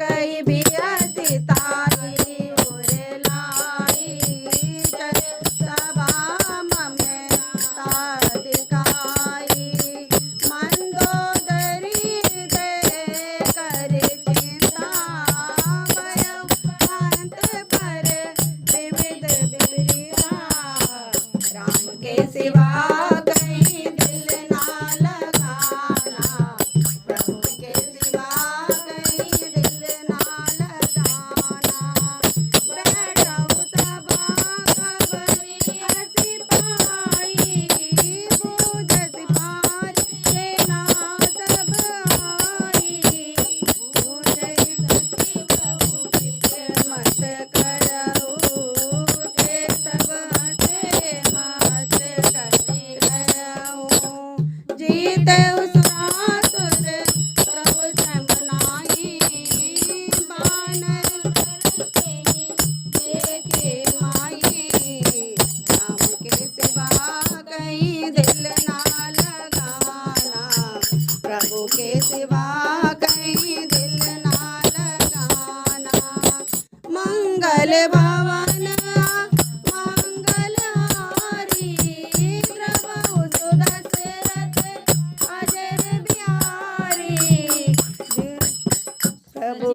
कही भी तारी और लाई चल सभा ममता दिखाई मंदोदरी दे कर चिंता भयो अंत पर विविध विपरीता राम के सिवा कहीं दिल ना लगाना प्रभु के सिवा कहीं दिल ना लगाना बैठो सभा खबरी हसी पाई बूझ सिपाही सेना सब आई बूझ सखी बहु चित मत करहु के सब हसे मत करी रहूं जीते उसुरासुर प्रभु समनाई बानर देखे माई राम के सिवा कहीं दिल ना लगाना प्रभु के सिवा कहीं दिल ना लगाना मंगल भवन